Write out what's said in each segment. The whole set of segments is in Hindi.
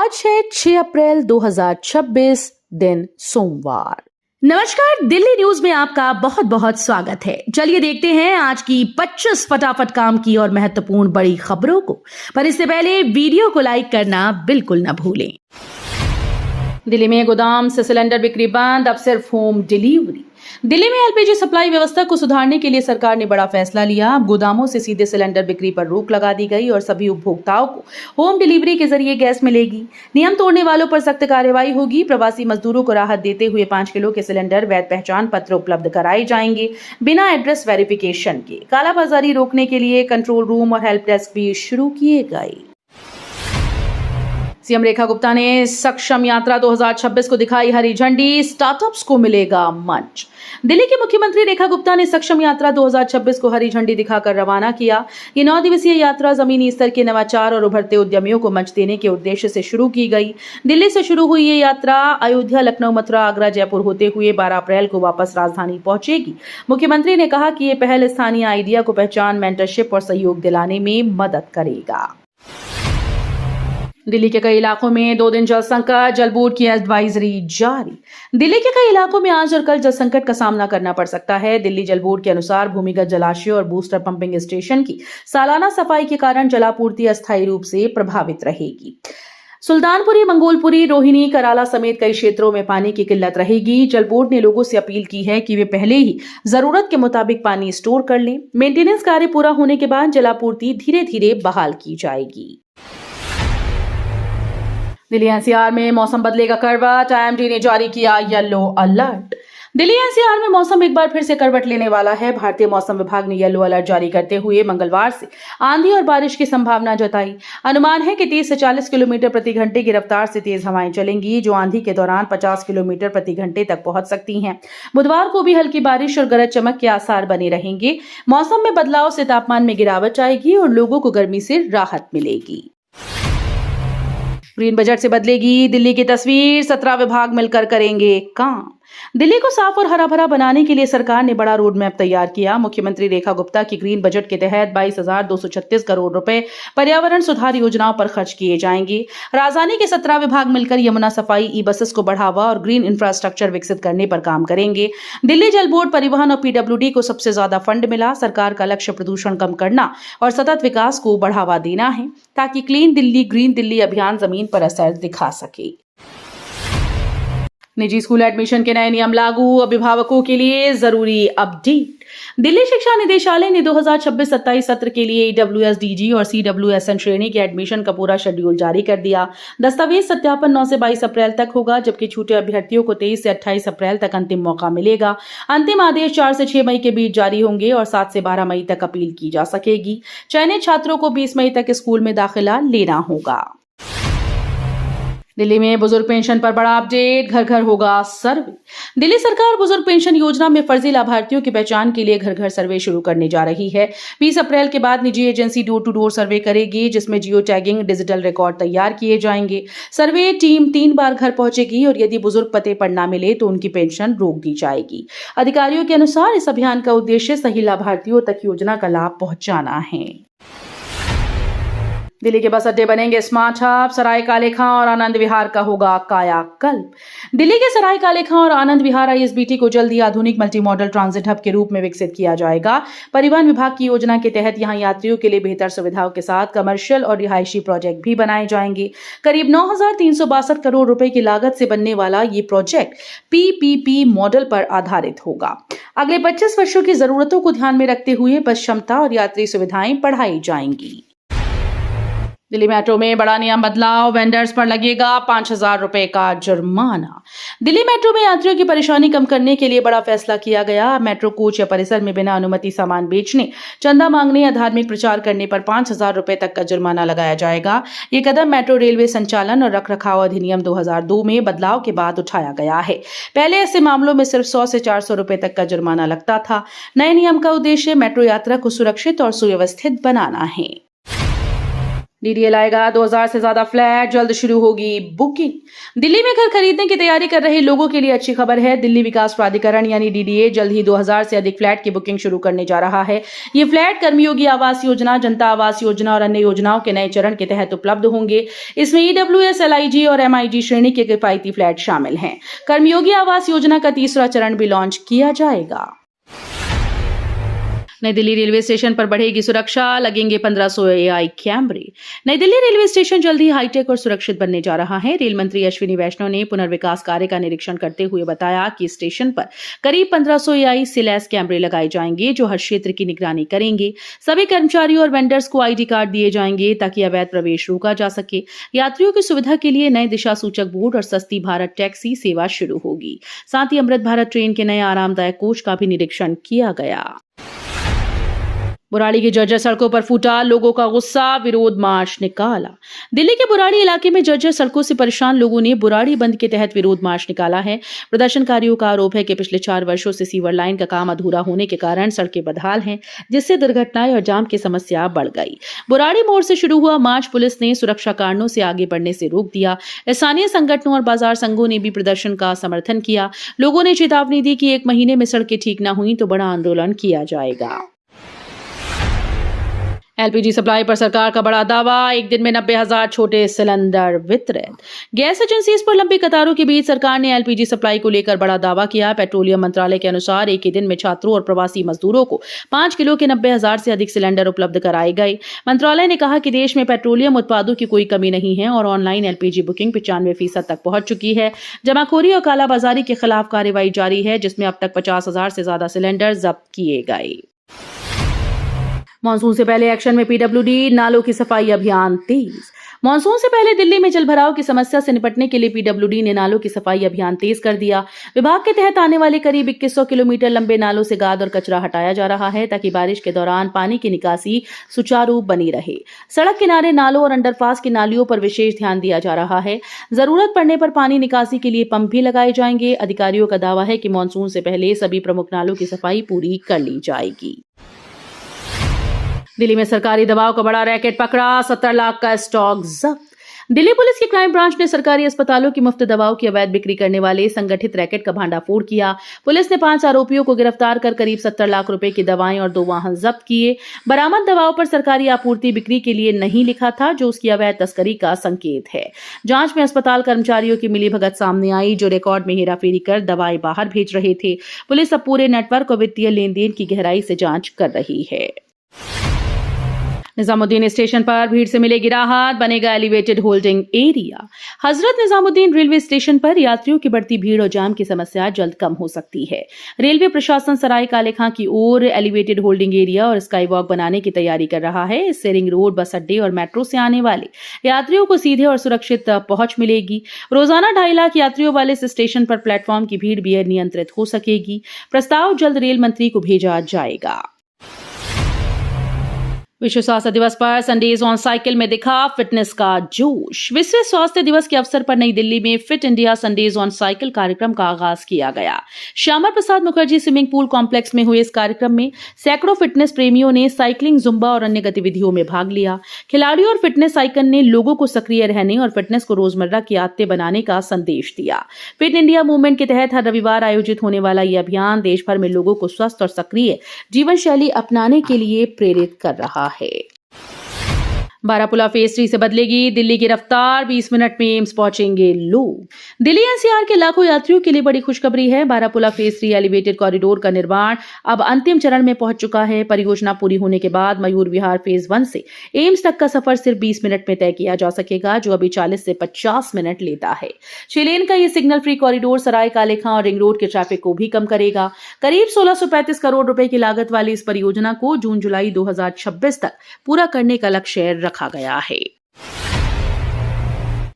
आज है 6 अप्रैल 2026 दिन सोमवार। नमस्कार, दिल्ली न्यूज में आपका बहुत बहुत स्वागत है। चलिए देखते हैं आज की 25 फटाफट काम की और महत्वपूर्ण बड़ी खबरों को। पर इससे पहले वीडियो को लाइक करना बिल्कुल न भूलें। दिल्ली में गोदाम से सिलेंडर बिक्री बंद, अब सिर्फ होम डिलीवरी। दिल्ली में एलपीजी सप्लाई व्यवस्था को सुधारने के लिए सरकार ने बड़ा फैसला लिया। अब गोदामों से सीधे सिलेंडर बिक्री पर रोक लगा दी गई और सभी उपभोक्ताओं को होम डिलीवरी के जरिए गैस मिलेगी। नियम तोड़ने वालों पर सख्त कार्रवाई होगी। प्रवासी मजदूरों को राहत देते हुए 5 किलो के सिलेंडर वैध पहचान पत्र उपलब्ध कराए जाएंगे बिना एड्रेस वेरिफिकेशन के। कालाबाजारी रोकने के लिए कंट्रोल रूम और हेल्प डेस्क भी शुरू किए गए। सीएम रेखा गुप्ता ने सक्षम यात्रा 2026 को दिखाई हरी झंडी, स्टार्टअप्स को मिलेगा मंच। दिल्ली की मुख्यमंत्री रेखा गुप्ता ने सक्षम यात्रा 2026 को हरी झंडी दिखाकर रवाना किया। ये 9 दिवसीय यात्रा जमीनी स्तर के नवाचार और उभरते उद्यमियों को मंच देने के उद्देश्य से शुरू की गई। दिल्ली से शुरू हुई ये यात्रा अयोध्या, लखनऊ, मथुरा, आगरा, जयपुर होते हुए 12 अप्रैल को वापस राजधानी पहुंचेगी। मुख्यमंत्री ने कहा कि ये पहल स्थानीय आइडिया को पहचान, मेंटरशिप और सहयोग दिलाने में मदद करेगा। दिल्ली के कई इलाकों में 2 दिन जल संकट, जल बोर्ड की एडवाइजरी जारी। दिल्ली के कई इलाकों में आज और कल जल संकट का सामना करना पड़ सकता है। दिल्ली जल बोर्ड के अनुसार भूमिगत जलाशयों और बूस्टर पंपिंग स्टेशन की सालाना सफाई के कारण जलापूर्ति अस्थायी रूप से प्रभावित रहेगी। सुल्तानपुरी, मंगोलपुरी, रोहिणी, कराला समेत कई क्षेत्रों में पानी की किल्लत रहेगी। जल बोर्ड ने लोगों से अपील की है कि वे पहले ही जरूरत के मुताबिक पानी स्टोर कर लें। मेंटेनेंस कार्य पूरा होने के बाद जलापूर्ति धीरे धीरे बहाल की जाएगी। दिल्ली एनसीआर में मौसम बदलेगा करवट, आईएमडी ने जारी किया येलो अलर्ट। दिल्ली एनसीआर में मौसम एक बार फिर से करवट लेने वाला है। भारतीय मौसम विभाग ने येलो अलर्ट जारी करते हुए मंगलवार से आंधी और बारिश की संभावना जताई। अनुमान है कि 30 से 40 किलोमीटर प्रति घंटे की रफ्तार से तेज हवाएं चलेंगी, जो आंधी के दौरान 50 किलोमीटर प्रति घंटे तक पहुंच सकती हैं। बुधवार को भी हल्की बारिश और गरज चमक के आसार बने रहेंगे। मौसम में बदलाव से तापमान में गिरावट आएगी और लोगों को गर्मी से राहत मिलेगी। ग्रीन बजट से बदलेगी दिल्ली की तस्वीर, 17 विभाग मिलकर करेंगे काम। दिल्ली को साफ और हरा भरा बनाने के लिए सरकार ने बड़ा रोड मैप तैयार किया। मुख्यमंत्री रेखा गुप्ता की ग्रीन बजट के तहत 22,236 करोड़ रुपए पर्यावरण सुधार योजनाओं पर खर्च किए जाएंगे। राजधानी के 17 विभाग मिलकर यमुना सफाई, ई बसेस को बढ़ावा और ग्रीन इंफ्रास्ट्रक्चर विकसित करने पर काम करेंगे। दिल्ली जल बोर्ड, परिवहन और पीडब्ल्यूडी को सबसे ज्यादा फंड मिला। सरकार का लक्ष्य प्रदूषण कम करना और सतत विकास को बढ़ावा देना है, ताकि क्लीन दिल्ली, ग्रीन दिल्ली अभियान जमीन पर असर दिखा सके। निजी स्कूल एडमिशन के नए नियम लागू, अभिभावकों के लिए जरूरी अपडेट। दिल्ली शिक्षा निदेशालय ने 2026-27 सत्र के लिए ईडब्ल्यूएस डीजी और सीडब्ल्यूएसएन श्रेणी के एडमिशन का पूरा शेड्यूल जारी कर दिया। दस्तावेज सत्यापन 9 से 22 अप्रैल तक होगा, जबकि छूटे अभ्यर्थियों को 23 से 28 अप्रैल तक अंतिम मौका मिलेगा। अंतिम आदेश 4 से 6 मई के बीच जारी होंगे और 7 से 12 मई तक अपील की जा सकेगी। चयनित छात्रों को 20 मई तक स्कूल में दाखिला लेना होगा। दिल्ली में बुजुर्ग पेंशन पर बड़ा अपडेट, घर घर होगा सर्वे। दिल्ली सरकार बुजुर्ग पेंशन योजना में फर्जी लाभार्थियों की पहचान के लिए घर घर सर्वे शुरू करने जा रही है। 20 अप्रैल के बाद निजी agency door to door survey करेगी, जिसमें जियो टैगिंग, डिजिटल रिकॉर्ड तैयार किए जाएंगे। सर्वे टीम 3 बार घर पहुंचेगी और यदि बुजुर्ग पते पर न मिले तो उनकी पेंशन रोक दी जाएगी। अधिकारियों के अनुसार इस अभियान का उद्देश्य सही लाभार्थियों तक योजना का लाभ पहुंचाना है। दिल्ली के बस अड्डे बनेंगे स्मार्ट हब, सराय काले खां और आनंद विहार का होगा कायाकल्प। दिल्ली के सराय काले खां और आनंद विहार आईएसबीटी को जल्द ही आधुनिक मल्टी मॉडल ट्रांजिट हब के रूप में विकसित किया जाएगा। परिवहन विभाग की योजना के तहत यहां यात्रियों के लिए बेहतर सुविधाओं के साथ कमर्शियल और रिहायशी प्रोजेक्ट भी बनाए जाएंगे। करीब 9,362 करोड़ रुपए की लागत से बनने वाला ये प्रोजेक्ट पीपीपी मॉडल पर आधारित होगा। अगले 25 वर्षों की जरूरतों को ध्यान में रखते हुए बस क्षमता और यात्री सुविधाएं बढ़ाई जाएंगी। दिल्ली मेट्रो में बड़ा नियम बदलाव, वेंडर्स पर लगेगा 5,000 रुपए का जुर्माना। दिल्ली मेट्रो में यात्रियों की परेशानी कम करने के लिए बड़ा फैसला किया गया। मेट्रो कोच या परिसर में बिना अनुमति सामान बेचने, चंदा मांगने या धार्मिक प्रचार करने पर 5,000 रुपए तक का जुर्माना लगाया जाएगा। ये कदम मेट्रो रेलवे संचालन और रखरखाव अधिनियम 2002 में बदलाव के बाद उठाया गया है। पहले ऐसे मामलों में सिर्फ 100 से 400 रुपए तक का जुर्माना लगता था। नए नियम का उद्देश्य मेट्रो यात्रा को सुरक्षित और सुव्यवस्थित बनाना है। डीडीए लाएगा 2000 से ज्यादा फ्लैट, जल्द शुरू होगी बुकिंग। दिल्ली में घर खरीदने की तैयारी कर रहे लोगों के लिए अच्छी खबर है। दिल्ली विकास प्राधिकरण यानी डीडीए जल्द ही 2000 से अधिक फ्लैट की बुकिंग शुरू करने जा रहा है। ये फ्लैट कर्मयोगी आवास योजना, जनता आवास योजना और अन्य योजनाओं के नए चरण के तहत उपलब्ध होंगे। इसमें ईडब्ल्यूएस, एलआईजी और एमआईजी श्रेणी के किफायती फ्लैट शामिल हैं। कर्मयोगी आवास योजना का तीसरा चरण भी लॉन्च किया जाएगा। नई दिल्ली रेलवे स्टेशन पर बढ़ेगी सुरक्षा, लगेंगे 1500 एआई कैमरे। नई दिल्ली रेलवे स्टेशन जल्द ही हाईटेक और सुरक्षित बनने जा रहा है। रेल मंत्री अश्विनी वैष्णव ने पुनर्विकास कार्य का निरीक्षण करते हुए बताया कि स्टेशन पर करीब 1500 एआई से लैस कैमरे लगाए जाएंगे जो हर क्षेत्र की निगरानी करेंगे। सभी कर्मचारियों और वेंडर्स को आईडी कार्ड दिए जाएंगे ताकि अवैध प्रवेश रोका जा सके। यात्रियों की सुविधा के लिए नए दिशा सूचक बोर्ड और सस्ती भारत टैक्सी सेवा शुरू होगी। साथ ही अमृत भारत ट्रेन के नए आरामदायक कोच का भी निरीक्षण किया गया। बुराड़ी की जर्जर सड़कों पर फूटा, लोगों का गुस्सा, विरोध मार्च निकाला। दिल्ली के बुराड़ी इलाके में जर्जर सड़कों से परेशान लोगों ने बुराड़ी बंद के तहत विरोध मार्च निकाला है। प्रदर्शनकारियों का आरोप है कि पिछले 4 वर्षों से सीवर लाइन का काम अधूरा होने के कारण सड़कें बदहाल हैं, जिससे दुर्घटनाएं और जाम की समस्या बढ़ गई। बुराड़ी मोड़ से शुरू हुआ मार्च पुलिस ने सुरक्षा कारणों से आगे बढ़ने से रोक दिया। स्थानीय संगठनों और बाजार संघों ने भी प्रदर्शन का समर्थन किया। लोगों ने चेतावनी दी कि 1 महीने में सड़कें ठीक न हुई तो बड़ा आंदोलन किया जाएगा। एलपीजी सप्लाई पर सरकार का बड़ा दावा, एक दिन में 90,000 छोटे सिलेंडर वितरित। गैस एजेंसीज पर लंबी कतारों के बीच सरकार ने एलपीजी सप्लाई को लेकर बड़ा दावा किया। पेट्रोलियम मंत्रालय के अनुसार एक ही दिन में छात्रों और प्रवासी मजदूरों को 5 किलो के 90,000 से अधिक सिलेंडर उपलब्ध कराए गए। मंत्रालय ने कहा कि देश में पेट्रोलियम उत्पादों की कोई कमी नहीं है और ऑनलाइन एलपीजी बुकिंग 95% तक पहुंच चुकी है। जमाखोरी और कालाबाजारी के खिलाफ कार्रवाई जारी है, जिसमें अब तक 50,000 से ज्यादा सिलेंडर जब्त किए गए। मानसून से पहले एक्शन में पीडब्ल्यूडी, नालों की सफाई अभियान तेज। मानसून से पहले दिल्ली में जलभराव की समस्या से निपटने के लिए पीडब्ल्यूडी ने नालों की सफाई अभियान तेज कर दिया। विभाग के तहत आने वाले करीब 2100 किलोमीटर लंबे नालों से गाद और कचरा हटाया जा रहा है ताकि बारिश के दौरान पानी की निकासी सुचारू बनी रहे। सड़क किनारे नालों और अंडरपास की नालियों पर विशेष ध्यान दिया जा रहा है। जरूरत पड़ने पर पानी निकासी के लिए पंप भी लगाए जाएंगे। अधिकारियों का दावा है कि मानसून से पहले सभी प्रमुख नालों की सफाई पूरी कर ली जाएगी। दिल्ली में सरकारी दवाओं का बड़ा रैकेट पकड़ा, 70 लाख का स्टॉक जब्त। दिल्ली पुलिस की क्राइम ब्रांच ने सरकारी अस्पतालों की मुफ्त दवाओं की अवैध बिक्री करने वाले संगठित रैकेट का भांडाफोड़ किया। पुलिस ने 5 आरोपियों को गिरफ्तार कर करीब 70 लाख रुपए की दवाएं और 2 वाहन जब्त किए। बरामद दवाओं पर सरकारी आपूर्ति बिक्री के लिए नहीं लिखा था, जो उसकी अवैध तस्करी का संकेत है। जांच में अस्पताल कर्मचारियों की मिलीभगत सामने आई, जो रिकॉर्ड में हेराफेरी कर दवाएं बाहर भेज रहे थे। पुलिस अब पूरे नेटवर्क और वित्तीय लेन देन की गहराई से जांच कर रही है। निजामुद्दीन स्टेशन पर भीड़ से मिलेगी राहत, बनेगा elevated holding area. Hazrat Nizamuddin railway station पर यात्रियों की बढ़ती भीड़ और जाम की समस्या जल्द कम हो सकती है। रेलवे प्रशासन सराय काले खां की ओर एलिवेटेड होल्डिंग एरिया और स्काई वॉक बनाने की तैयारी कर रहा है। इससे रिंग रोड, बस अड्डे और मेट्रो से आने वाले यात्रियों को सीधे और सुरक्षित पहुंच मिलेगी। रोजाना 2.5 लाख यात्रियों वाले इस स्टेशन पर प्लेटफॉर्म की भीड़ भी नियंत्रित हो सकेगी। प्रस्ताव जल्द रेल मंत्री को भेजा जाएगा। विश्व स्वास्थ्य दिवस पर संडेज ऑन साइकिल में दिखा फिटनेस का जोश। विश्व स्वास्थ्य दिवस के अवसर पर नई दिल्ली में fit India Sundays on cycle कार्यक्रम का आगाज किया गया। Shyama Prasad Mukherjee swimming pool complex में हुए इस कार्यक्रम में सैकड़ों फिटनेस प्रेमियों ने साइकिलिंग, जुम्बा और अन्य गतिविधियों में भाग लिया। खिलाड़ियों और फिटनेस आइकन ने लोगों को सक्रिय रहने और फिटनेस को रोजमर्रा की आदतें बनाने का संदेश दिया। फिट इंडिया मूवमेंट के तहत हर रविवार आयोजित होने वाला यह अभियान देश भर में लोगों को स्वस्थ और सक्रिय जीवन शैली अपनाने के लिए प्रेरित कर रहा है। बारापुला फेज 3 से बदलेगी दिल्ली की रफ्तार, 20 मिनट में एम्स पहुंचेंगे लोग। दिल्ली एनसीआर के लाखों यात्रियों के लिए बड़ी खुशखबरी है। बारापुला फेज 3 एलिवेटेड कॉरिडोर का निर्माण अब अंतिम चरण में पहुंच चुका है। परियोजना पूरी होने के बाद मयूर विहार फेज 1 से एम्स तक का सफर सिर्फ 20 मिनट में तय किया जा सकेगा, जो अभी 40 से 50 मिनट लेता है। 6 लेन का यह सिग्नल फ्री कॉरिडोर सराय काले खां और रिंग रोड के ट्रैफिक को भी कम करेगा। करीब 1635 करोड़ रुपए की लागत वाली इस परियोजना को जून-जुलाई 2026 तक पूरा करने का लक्ष्य रखा गया है।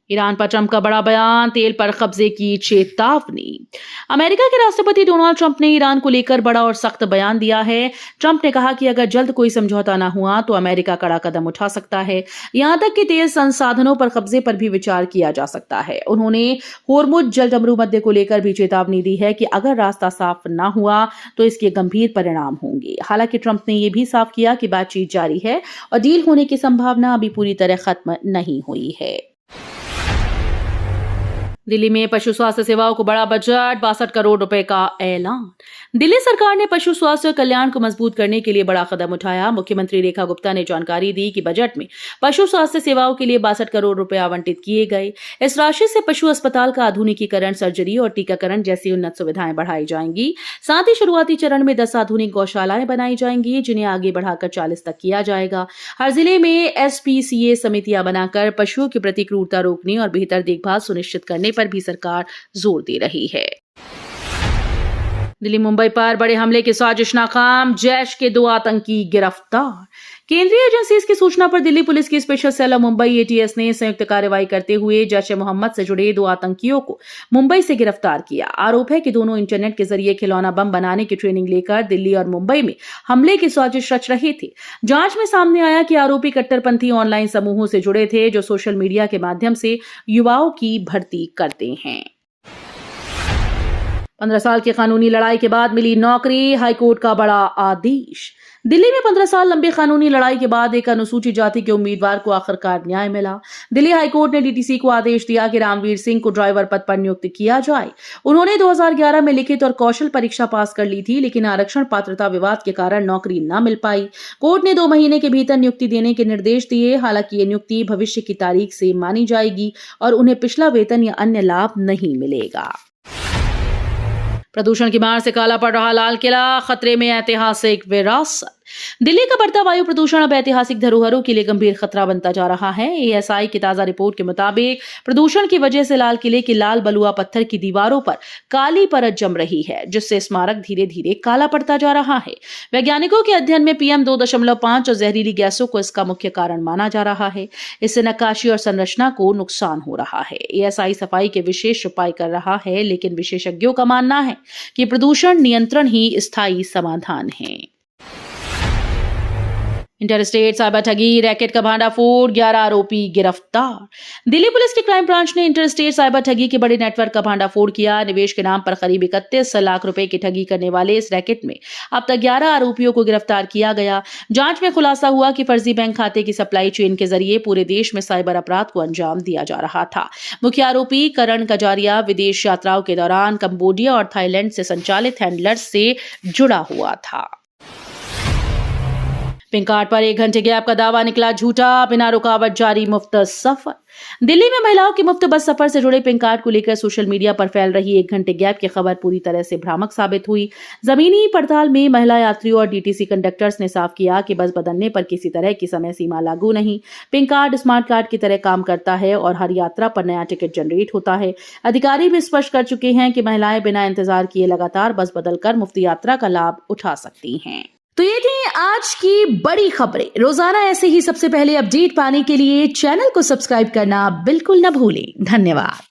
ईरान पर ट्रंप का बड़ा बयान, तेल पर कब्जे की चेतावनी। अमेरिका के राष्ट्रपति डोनाल्ड ट्रंप ने ईरान को लेकर बड़ा और सख्त बयान दिया है। ट्रंप ने कहा कि अगर जल्द कोई समझौता न हुआ तो अमेरिका कड़ा कदम उठा सकता है, यहां तक कि तेल संसाधनों पर कब्जे पर भी विचार किया जा सकता है। उन्होंने होर्मुज जलजमरू मध्य को लेकर भी चेतावनी दी है कि अगर रास्ता साफ न हुआ तो इसके गंभीर परिणाम होंगे। हालांकि ट्रंप ने यह भी साफ किया कि बातचीत जारी है और डील होने की संभावना अभी पूरी तरह खत्म नहीं हुई है। दिल्ली में पशु स्वास्थ्य सेवाओं को बड़ा बजट, 62 करोड़ रुपए का ऐलान। दिल्ली सरकार ने पशु स्वास्थ्य कल्याण को मजबूत करने के लिए बड़ा कदम उठाया। मुख्यमंत्री रेखा गुप्ता ने जानकारी दी कि बजट में पशु स्वास्थ्य सेवाओं के लिए 62 करोड़ रुपए आवंटित किए गए। इस राशि से पशु अस्पताल का आधुनिकीकरण, सर्जरी और टीकाकरण जैसी उन्नत सुविधाएं बढ़ाई जाएंगी। साथ ही शुरुआती चरण में 10 आधुनिक गौशालाएं बनाई जाएंगी, जिन्हें आगे बढ़ाकर 40 तक किया जाएगा। हर जिले में SPCA समितियां बनाकर पशुओं के प्रति क्रूरता रोकने और बेहतर देखभाल सुनिश्चित करने पर भी सरकार जोर दे रही है। दिल्ली मुंबई पर बड़े हमले की साजिश नाकाम, जैश के 2 आतंकी गिरफ्तार। केंद्रीय एजेंसीज की सूचना पर दिल्ली पुलिस की special cell of Mumbai ATS ने संयुक्त कार्रवाई करते हुए जैश-ए-मोहम्मद से जुड़े 2 आतंकियों को मुंबई से गिरफ्तार किया। आरोप है कि दोनों इंटरनेट के जरिए खिलौना बम बनाने की ट्रेनिंग लेकर दिल्ली और मुंबई में हमले की साजिश रच रहे थे। जांच में सामने आया कि आरोपी कट्टरपंथी ऑनलाइन समूहों से जुड़े थे, जो सोशल मीडिया के माध्यम से युवाओं की भर्ती करते हैं। 15 साल की कानूनी लड़ाई के बाद मिली नौकरी, हाईकोर्ट का बड़ा आदेश। दिल्ली में 15 साल लंबी कानूनी लड़ाई के बाद एक अनुसूचित जाति के उम्मीदवार को आखिरकार न्याय मिला। दिल्ली हाईकोर्ट ने DTC को आदेश दिया कि रामवीर सिंह को ड्राइवर पद पर नियुक्त किया जाए। उन्होंने 2011 में लिखित और कौशल परीक्षा पास कर ली थी, लेकिन आरक्षण पात्रता विवाद के कारण नौकरी न मिल पाई। कोर्ट ने 2 महीने के भीतर नियुक्ति देने के निर्देश दिए। हालांकि ये नियुक्ति भविष्य की तारीख से मानी जाएगी और उन्हें पिछला वेतन या अन्य लाभ नहीं मिलेगा। प्रदूषण की मार से काला पड़ रहा लाल किला, खतरे में ऐतिहासिक विरासत। दिल्ली का बढ़ता वायु प्रदूषण अब ऐतिहासिक धरोहरों के लिए गंभीर खतरा बनता जा रहा है। ASI की ताजा रिपोर्ट के मुताबिक प्रदूषण की वजह से लाल किले की लाल बलुआ पत्थर की दीवारों पर काली परत जम रही है, जिससे स्मारक धीरे धीरे काला पड़ता जा रहा है। वैज्ञानिकों के अध्ययन में PM 2.5 और जहरीली गैसों को इसका मुख्य कारण माना जा रहा है। इससे नक्काशी और संरचना को नुकसान हो रहा है। ASI सफाई के विशेष उपाय कर रहा है, लेकिन विशेषज्ञों का मानना है कि प्रदूषण नियंत्रण ही स्थायी समाधान है। इंटरस्टेट साइबर ठगी रैकेट का भांडाफोड़, 11 आरोपी गिरफ्तार। दिल्ली पुलिस की क्राइम ब्रांच ने इंटरस्टेट साइबर ठगी के बड़े नेटवर्क का भांडाफोड़ किया। निवेश के नाम पर करीब 31 लाख रुपए की ठगी करने वाले इस रैकेट में अब तक 11 आरोपियों को गिरफ्तार किया गया। जांच में खुलासा हुआ कि फर्जी बैंक खाते की सप्लाई चेन के जरिए पूरे देश में साइबर अपराध को अंजाम दिया जा रहा था। मुख्य आरोपी करण कजारिया विदेश यात्राओं के दौरान कंबोडिया और थाईलैंड से संचालित हैंडलर्स से जुड़ा हुआ था। पिंक कार्ड पर 1 घंटे गैप का दावा निकला झूठा, बिना रुकावट जारी मुफ्त सफर। दिल्ली में महिलाओं के मुफ्त बस सफर से जुड़े पिंक कार्ड को लेकर सोशल मीडिया पर फैल रही 1 घंटे गैप की खबर पूरी तरह से भ्रामक साबित हुई। जमीनी पड़ताल में महिला यात्रियों और DTC कंडक्टर्स ने साफ किया कि बस बदलने पर किसी तरह की समय सीमा लागू नहीं। पिंक कार्ड स्मार्ट कार्ड की तरह काम करता है और हर यात्रा पर नया टिकट जनरेट होता है। अधिकारी भी स्पष्ट कर चुके हैं कि महिलाएं बिना इंतजार किए लगातार बस बदलकर मुफ्त यात्रा का लाभ उठा सकती हैं। तो ये थी आज की बड़ी खबरें। रोजाना ऐसे ही सबसे पहले अपडेट पाने के लिए चैनल को सब्सक्राइब करना बिल्कुल न भूलें। धन्यवाद।